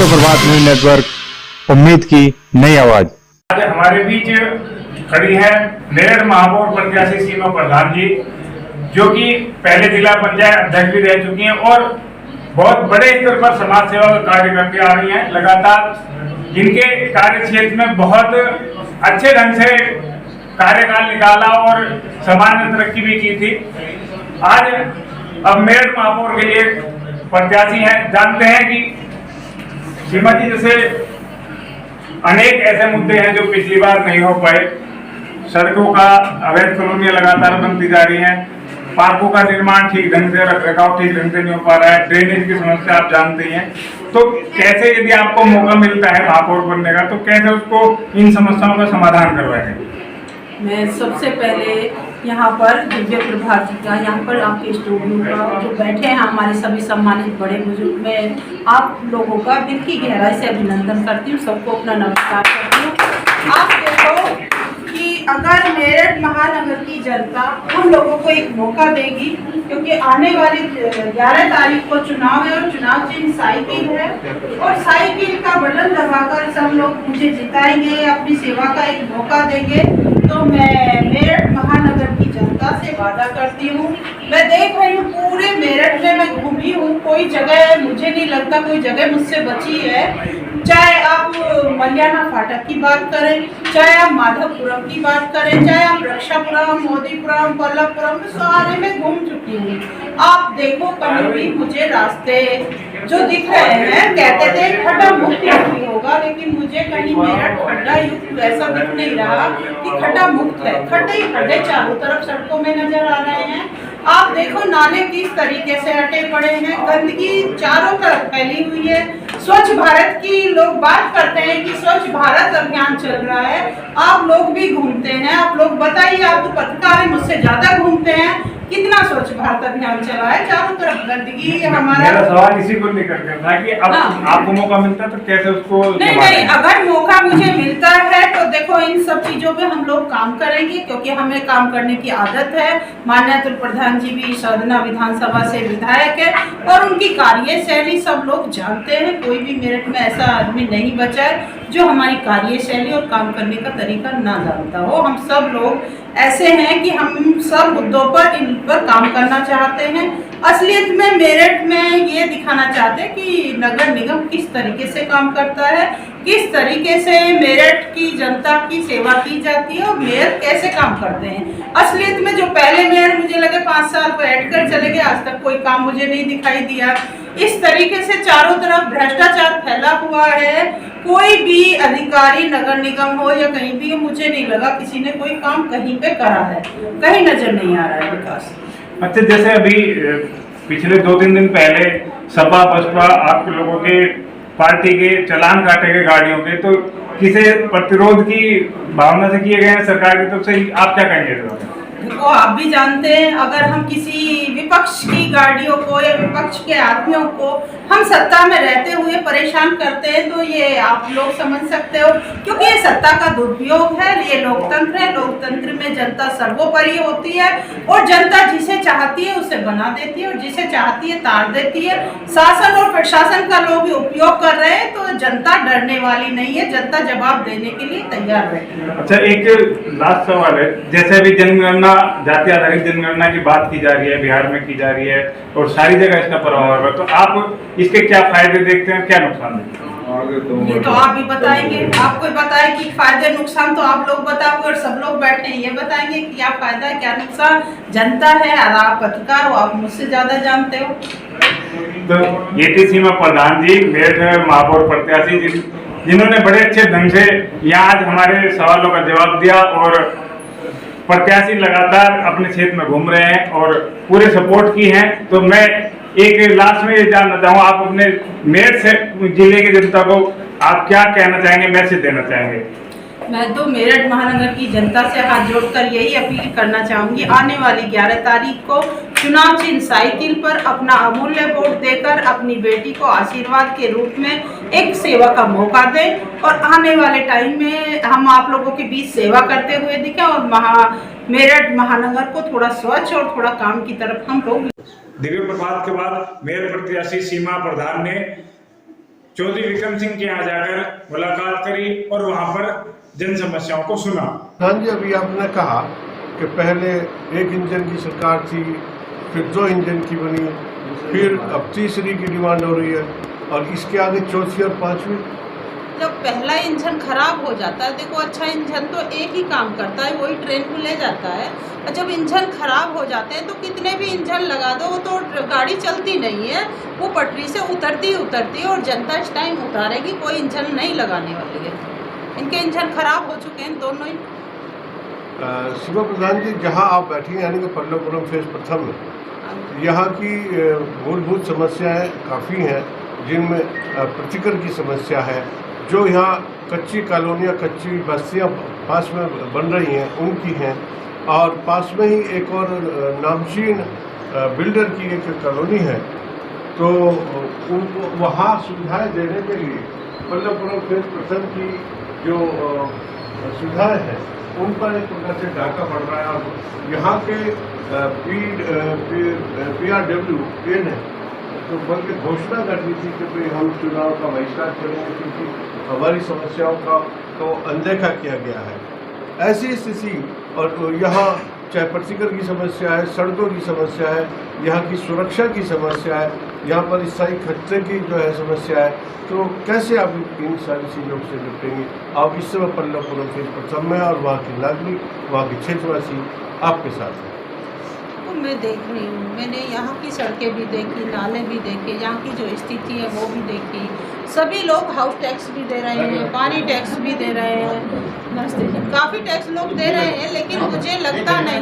प्रभात news network, उम्मीद की नई आवाज। आज हमारे बीच खड़ी है मेरठ महापौर प्रत्याशी सीमा प्रधान जी, जो कि पहले जिला पंचायत अध्यक्ष भी रह चुकी हैं और बहुत बड़े स्तर पर समाज सेवा का कार्य करके आ रही हैं। लगातार जिनके कार्य क्षेत्र में बहुत अच्छे ढंग से कार्यकाल निकाला और समाज में तरक्की भी की थी। आज अब मेरठ महापौर के लिए प्रत्याशी हैं। जानते हैं कि सीमा जी जैसे अनेक ऐसे मुद्दे हैं जो पिछली बार नहीं हो पाए। सड़कों का अवैध कॉलोनियां लगातार बनती जा रही हैं, पार्कों का निर्माण ठीक ढंग से, रखरखाव ठीक ढंग से नहीं हो पा रहा है, ड्रेनेज की समस्या आप जानते हैं। तो कैसे यदि आपको मौका मिलता है महापौर बनने का, तो कैसे उसको इन समस्याओं का समाधान करवाएंगे? मैं सबसे पहले यहाँ पर दिव्य प्रभात का, यहाँ पर आपके स्टूडियो का जो बैठे हैं हमारे सभी सम्मानित बड़े बुजुर्ग, मैं आप लोगों का दिल की गहराई से अभिनंदन करती हूँ, सबको अपना नमस्कार करती हूँ। आप देखो कि अगर मेरठ महानगर की जनता उन लोगों को एक मौका देगी, क्योंकि आने वाली 11 तारीख को चुनाव है और चुनाव चिन्ह साइकिल है और साइकिल का बटन दबाकर सब लोग मुझे जिताएंगे, अपनी सेवा का एक मौका देंगे, तो मैं मेरठ महानगर की जनता से वादा करती हूँ। मैं देख रही हूँ पूरे मेरठ में मैं घूमी हूँ, कोई जगह मुझे नहीं लगता कोई जगह मुझसे बची है। चाहे आप मलियाना फाटक की बात करें, चाहे आप माधवपुरम की बात करें, चाहे आप रक्षापुरम, मोदीपुरम, पल्लवपुरम, सारे में घूम चुकी हूँ। आप देखो कहीं भी मुझे रास्ते जो दिख रहे हैं, कहते थे खड्डा मुक्त नहीं होगा, लेकिन मुझे कहीं मेरठ खड्डा युक्त ऐसा दिख नहीं रहा कि खड्डा मुक्त है। खड्डे ही खड्डे चारों तरफ सड़कों में नजर आ रहे हैं। आप देखो नाले किस तरीके से हटे पड़े हैं, गंदगी चारों तरफ फैली हुई है। स्वच्छ भारत की लोग बात करते हैं कि स्वच्छ भारत अभियान चल रहा है, आप लोग भी घूमते हैं, आप लोग बताइए, आप तो पत्रकार हैं, मुझसे ज्यादा घूमते हैं, कितना स्वच्छ भारत अभियान चला है, चारों तरफ गंदगी। हमारा मेरा सवाल इसी को लेकर के था कि अब आपको मौका मिलता है तो कैसे उसको नहीं, अगर मौका मुझे मिलता है तो देखो इन सब चीजों पे हम लोग काम करेंगे, क्योंकि हमें काम करने की आदत है। माननीय प्रधान जी भी सदना विधानसभा से विधायक है और उनकी कार्यशैली सब लोग जानते हैं। कोई भी मेरठ में ऐसा आदमी नहीं बचा है जो हमारी कार्यशैली और काम करने का तरीका ना जानता हो। हम सब लोग ऐसे हैं कि हम सब मुद्दों पर इन पर काम करना चाहते हैं। असलियत में मेरठ में ये दिखाना चाहते हैं कि नगर निगम किस तरीके से काम करता है, किस तरीके से मेरठ की जनता की सेवा की जाती है और मेयर कैसे काम करते हैं। असलियत में जो पहले मेयर मुझे लगे 5 साल बैठ कर चले गए, आज तक कोई काम मुझे नहीं दिखाई दिया। इस तरीके से चारों तरफ भ्रष्टाचार फैला हुआ है। कोई भी अधिकारी नगर निगम हो या कहीं भी, मुझे नहीं लगा किसी ने कोई काम कहीं पे करा है, कहीं नजर नहीं आ रहा है विकास। अच्छा, जैसे अभी पिछले 2-3 दिन पहले सपा बसपा आप लोगों के पार्टी के चालान काटे गए गाड़ियों के, तो किसे प्रतिरोध की भावना से किए गए हैं सरकार की तरफ से, आप क्या कहेंगे? देखो आप भी जानते हैं, अगर हम किसी विपक्ष की गाड़ियों को या विपक्ष के आदमियों को हम सत्ता में रहते हुए परेशान करते हैं, तो ये आप लोग समझ सकते हो, क्योंकि ये सत्ता का दुरुपयोग है। ये लोकतंत्र है, लोकतंत्र में जनता सर्वोपरि होती है और जनता जिसे चाहती है उसे बना देती है और जिसे चाहती है तार देती है। शासन और प्रशासन का लोग उपयोग कर रहे हैं, तो जनता डरने वाली नहीं है, जनता जवाब देने के लिए तैयार बैठी है। अच्छा, एक लास्ट सवाल है, जैसे अभी जनगणना, जाति आधारित जनगणना की बात की जा रही है, बिहार में की जा रही है और सारी जगह इसका प्रभाव है, तो आप इसके क्या फायदे देखते हैं, क्या नुकसान देखते हैं? ये तो आप भी बताएंगे, आपको बताए कि फायदे नुकसान तो आप लोग बताओगे और सब लोग बैठे हैं ये बताएंगे कि क्या फायदा है क्या नुकसान। जनता है और आप पत्रकार हो, आप मुझसे ज्यादा जानते हो। तो ये थी सीमा प्रधान जी, मेरठ महापौर प्रत्याशी, जिन्होंने बड़े अच्छे ढंग से यहाँ आज हमारे सवालों का जवाब दिया और प्रत्याशी लगातार अपने क्षेत्र में घूम रहे हैं और पूरे सपोर्ट की हैं। तो मैं एक लास्ट में ये जानना चाहूँ, आप अपने मेरठ से जिले की जनता को आप क्या कहना चाहेंगे, मैसेज देना चाहेंगे? मैं तो मेरठ महानगर की जनता से हाथ जोड़कर यही अपील करना चाहूंगी, आने वाली 11 तारीख को चुनाव चिन्ह साइकिल पर अपना अमूल्य वोट देकर अपनी बेटी को आशीर्वाद के रूप में एक सेवा का मौका दें और आने वाले टाइम में हम आप लोगों के बीच सेवा करते हुए दिखें और मेरठ महानगर को थोड़ा स्वच्छ और थोड़ा काम की तरफ हम लोग। दिव्य प्रभात के बाद मेयर प्रत्याशी सीमा प्रधान ने चौधरी विक्रम सिंह के यहाँ जाकर मुलाकात करी और वहाँ पर जन समस्याओं को सुना। हाँ जी, अभी आपने कहा कि पहले एक इंजन की सरकार थी, फिर 2 इंजन की बनी, फिर अब तीसरी की डिमांड हो रही है और इसके आगे चौथी और पांचवी। जब पहला इंजन खराब हो जाता है, देखो अच्छा इंजन तो एक ही काम करता है, वही ट्रेन को ले जाता है। और जब इंजन खराब हो जाते हैं तो कितने भी इंजन लगा दो वो तो गाड़ी चलती नहीं है, वो पटरी से उतरती और जनता इस टाइम उतारेगी, कोई इंजन नहीं लगाने वाली है। इनके इंजन खराब हो चुके हैं दोनों ही। शिवा प्रधान जी, जहाँ आप बैठी हैं यानी कि पल्लवपुरम फेज प्रथम में, यहाँ की मूलभूत समस्याएं काफ़ी हैं, जिनमें प्रतिकर की समस्या है। जो यहाँ कच्ची कॉलोनियाँ, कच्ची बस्तियाँ पास में बन रही हैं उनकी हैं, और पास में ही एक और नामचीन बिल्डर की एक कॉलोनी है। तो उनको वहाँ सुविधाएं देने के लिए पल्लवपुरम फेज प्रथम की जो सुविधाएं हैं उन पर एक प्रकार से डाका पड़ रहा है। और यहाँ के PRW ने तो बल्कि घोषणा कर दी थी कि भाई हम चुनाव का बहिष्कार करेंगे क्योंकि हमारी समस्याओं का तो अनदेखा किया गया है। ऐसी स्थिति, और यहाँ चाहे प्रतिकर की समस्या है, सड़कों की समस्या है, यहाँ की सुरक्षा की समस्या है, यहाँ पर स्थायी खतरे की जो है समस्या है, तो कैसे आप इन सारी चीज़ों से निपटेंगे? आप इस समय पल्लवपुरम फेज प्रथम में और वहाँ के नागरिक, वहाँ के क्षेत्रवासी आपके साथ हैं। तो मैं देख रही हूँ, मैंने यहाँ की सड़कें भी देखी, नाले भी देखे, यहाँ की जो स्थिति है वो भी देखी। सभी लोग हाउस टैक्स भी दे रहे हैं, पानी टैक्स भी दे रहे हैं, काफ़ी टैक्स लोग दे रहे हैं, लेकिन मुझे लगता नहीं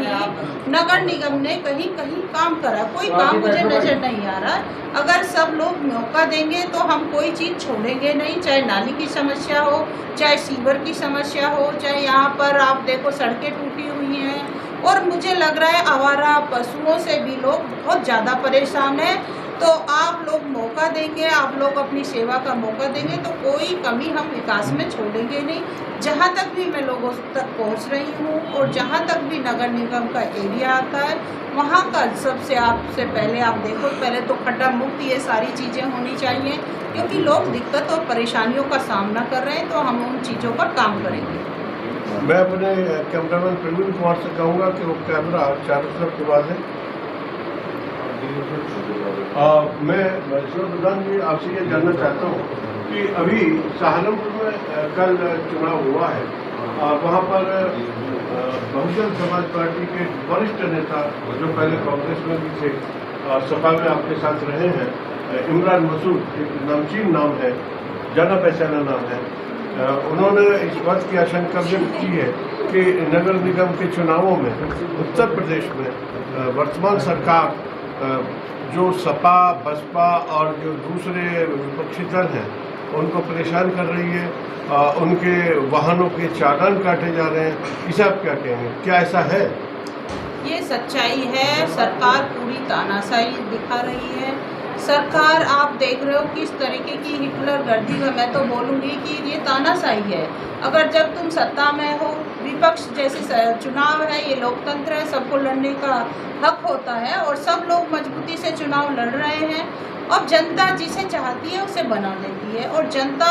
नगर निगम ने कहीं कहीं काम करा। कोई काम मुझे नज़र नहीं आ रहा। अगर सब लोग मौका देंगे तो हम कोई चीज़ छोड़ेंगे नहीं, चाहे नाली की समस्या हो, चाहे सीवर की समस्या हो, चाहे यहाँ पर आप देखो सड़कें टूटी हुई हैं। और मुझे लग रहा है आवारा पशुओं से भी लोग बहुत ज़्यादा परेशान हैं। तो आप लोग मौका देंगे, आप लोग अपनी सेवा का मौका देंगे तो कोई कमी हम विकास में छोड़ेंगे नहीं। जहाँ तक भी मैं लोगों तक पहुँच रही हूँ और जहाँ तक भी नगर निगम का एरिया आता है, वहाँ का सबसे पहले आप देखो, पहले तो खड्डा मुक्त ये सारी चीज़ें होनी चाहिए, क्योंकि लोग दिक्कत और परेशानियों का सामना कर रहे हैं, तो हम उन चीज़ों पर काम करेंगे। मैं अपने कैमरामैन प्रवीण कुमार से कहूँगा कि वो कैमरा चारों तरफ घुमा दें। मैं शिवा प्रधान जी आपसे ये जानना चाहता हूँ कि अभी सहारनपुर में कल चुनाव हुआ है, वहाँ पर बहुजन समाज पार्टी के वरिष्ठ नेता जो पहले कांग्रेस में भी थे, सपा में आपके साथ रहे हैं, इमरान मसूद, एक नामचीन नाम है, जाना पहचाना नाम है, उन्होंने इस बात की आशंका व्यक्त की है कि नगर निगम के चुनावों में उत्तर प्रदेश में वर्तमान सरकार जो सपा, बसपा और जो दूसरे विपक्षी दल हैं उनको परेशान कर रही है, उनके वाहनों के चालान काटे जा रहे हैं। इसे आप क्या कहेंगे, क्या ऐसा है? ये सच्चाई है। सरकार पूरी तानाशाही दिखा रही है। सरकार आप देख रहे हो किस तरीके की हिटलर गर्दी है। मैं तो बोलूँगी कि ये तानाशाही है। अगर जब तुम सत्ता में हो, विपक्ष जैसे चुनाव है, ये लोकतंत्र है, सबको लड़ने का हक होता है और सब लोग मजबूती से चुनाव लड़ रहे हैं। अब जनता जिसे चाहती है उसे बना देती है, और जनता,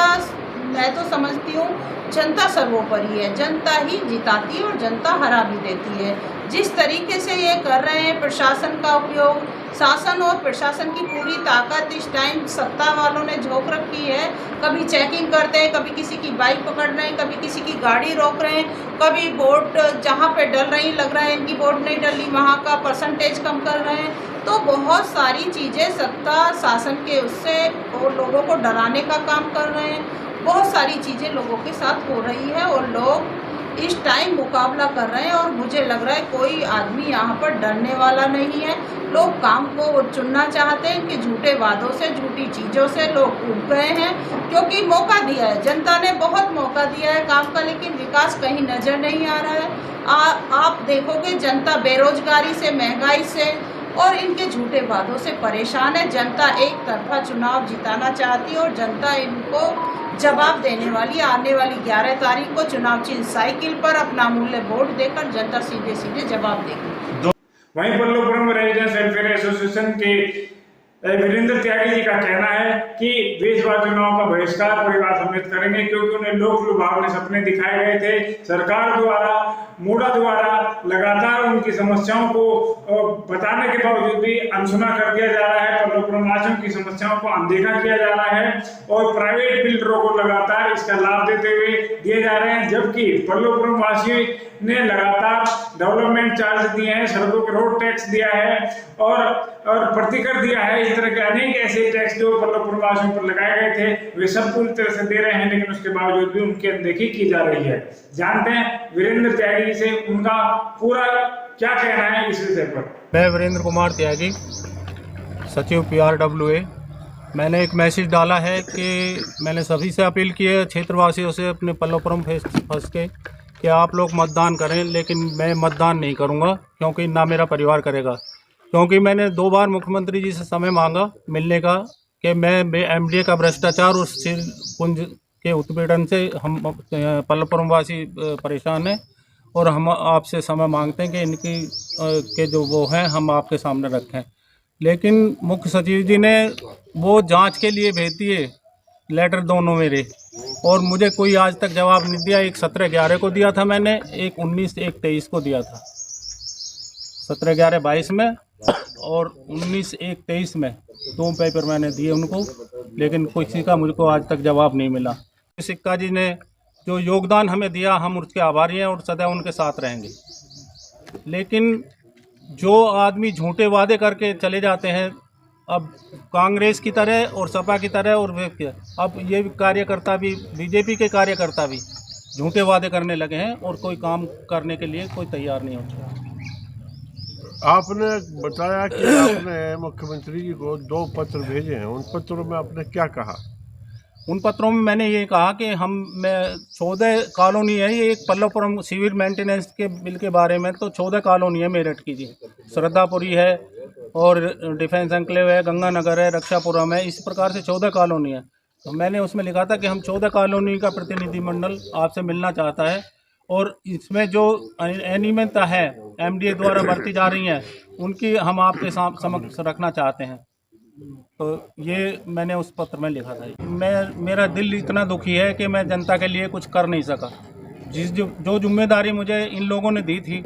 मैं तो समझती हूँ जनता सर्वोपरि है। जनता ही जिताती है और जनता हरा भी देती है। जिस तरीके से ये कर रहे हैं प्रशासन का उपयोग, शासन और प्रशासन की पूरी ताकत इस टाइम सत्ता वालों ने झोंक रखी है। कभी चेकिंग करते हैं, कभी किसी की बाइक पकड़ रहे हैं, कभी किसी की गाड़ी रोक रहे हैं, कभी वोट जहाँ पे डल रही लग रहा है इनकी वोट नहीं डली, वहाँ का परसेंटेज कम कर रहे हैं। तो बहुत सारी चीज़ें सत्ता शासन के उससे और लोगों को डराने का काम कर रहे हैं। बहुत सारी चीज़ें लोगों के साथ हो रही है और लोग इस टाइम मुकाबला कर रहे हैं, और मुझे लग रहा है कोई आदमी यहाँ पर डरने वाला नहीं है। लोग काम को चुनना चाहते हैं कि झूठे वादों से, झूठी चीज़ों से लोग उब गए हैं, क्योंकि मौका दिया है जनता ने, बहुत मौका दिया है काम का, लेकिन विकास कहीं नज़र नहीं आ रहा है। आप देखोगे जनता बेरोजगारी से, महंगाई से और इनके झूठे वादों से परेशान है। जनता एक तरफा चुनाव जिताना चाहती है और जनता इनको जवाब देने वाली। आने वाली 11 तारीख को चुनाव चिन्ह साइकिल पर अपना मूल्य वोट देकर जनता सीधे सीधे जवाब देगी। वहीं पल्लवपुरम रेजिडेंस वेलफेयर एसोसिएशन के वीरेंद्र त्यागी जी का कहना है कि वे इस बार चुनाव का बहिष्कार परिवार समेत करेंगे, क्योंकि उन्हें लोक लुभावने सपने दिखाए गए थे। सरकार द्वारा, मूडा द्वारा लगातार उनकी समस्याओं को बताने के बावजूद भी अनसुना कर दिया जा रहा है, पल्लवपुरमवासियों की समस्याओं को अनदेखा किया जा रहा है और प्राइवेट बिल्डरों को लगातार इसका लाभ देते हुए दिए जा रहे हैं, जबकि पल्लवपुरमवासी ने लगातार डेवलपमेंट चार्ज दिए हैं, सड़कों के रोड टैक्स दिया है और प्रतिकर दिया है। इस तरह के अनेक ऐसे टैक्स जो पल्लवपुरमवासियों पर लगाए गए थे वे सब पूरी तरह से दे रहे हैं, लेकिन उसके बावजूद भी उनकी अनदेखी की जा रही है। जानते हैं वीरेंद्र त्यागी से उनका पूरा क्या कहना है इस विषय पर। मैं वीरेंद्र कुमार त्यागी, सचिव PRWA। मैंने एक मैसेज डाला है कि मैंने सभी से अपील की है, क्षेत्रवासियों से, अपने पल्लवपुरम फंस के, कि आप लोग मतदान करें, लेकिन मैं मतदान नहीं करूंगा, क्योंकि ना मेरा परिवार करेगा। क्योंकि मैंने 2 बार मुख्यमंत्री जी से समय मांगा मिलने का कि मैं MDA का भ्रष्टाचार और स्टील पुंज के उत्पीड़न से हम पल्लवपुरमवासी परेशान हैं और हम आपसे समय मांगते हैं कि इनकी के जो वो हैं हम आपके सामने रखें। लेकिन मुख्य सचिव जी ने वो जांच के लिए भेज दिए लेटर दोनों मेरे, और मुझे कोई आज तक जवाब नहीं दिया। एक 17/11 को दिया था मैंने, एक 19/1/23 को दिया था, 17/11/22 में और 19/1/23 में 2 पेपर मैंने दिए उनको, लेकिन किसी का मुझको आज तक जवाब नहीं मिला। सिक्का जी ने जो योगदान हमें दिया, हम उसके आभारी हैं और सदैव उनके साथ रहेंगे। लेकिन जो आदमी झूठे वादे करके चले जाते हैं, अब कांग्रेस की तरह और सपा की तरह, और अब ये कार्यकर्ता भी, बीजेपी के कार्यकर्ता भी झूठे वादे करने लगे हैं और कोई काम करने के लिए कोई तैयार नहीं होता। आपने बताया कि आपने मुख्यमंत्री जी को 2 पत्र भेजे हैं, उन पत्रों में आपने क्या कहा? उन पत्रों में मैंने ये कहा कि मैं 14 कॉलोनी है, ये एक पल्लवपुरम सिविल मेंटेनेंस के बिल के बारे में, तो 14 कॉलोनी है मेरठ की जी। श्रद्धापुरी है और डिफेंस एन्क्लेव है, गंगानगर है, रक्षापुरम है, इस प्रकार से 14 कॉलोनी है। तो मैंने उसमें लिखा था कि हम 14 कॉलोनी का प्रतिनिधिमंडल आपसे मिलना चाहता है, और इसमें जो अनियमितता है MDA द्वारा बरती जा रही हैं उनकी हम आपके समक्ष रखना चाहते हैं। तो ये मैंने उस पत्र में लिखा था। मेरा दिल इतना दुखी है कि मैं जनता के लिए कुछ कर नहीं सका। जो जिम्मेदारी मुझे इन लोगों ने दी थी,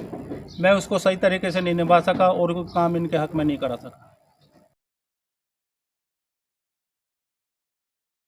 मैं उसको सही तरीके से नहीं निभा सका और कोई काम इनके हक में नहीं करा सका।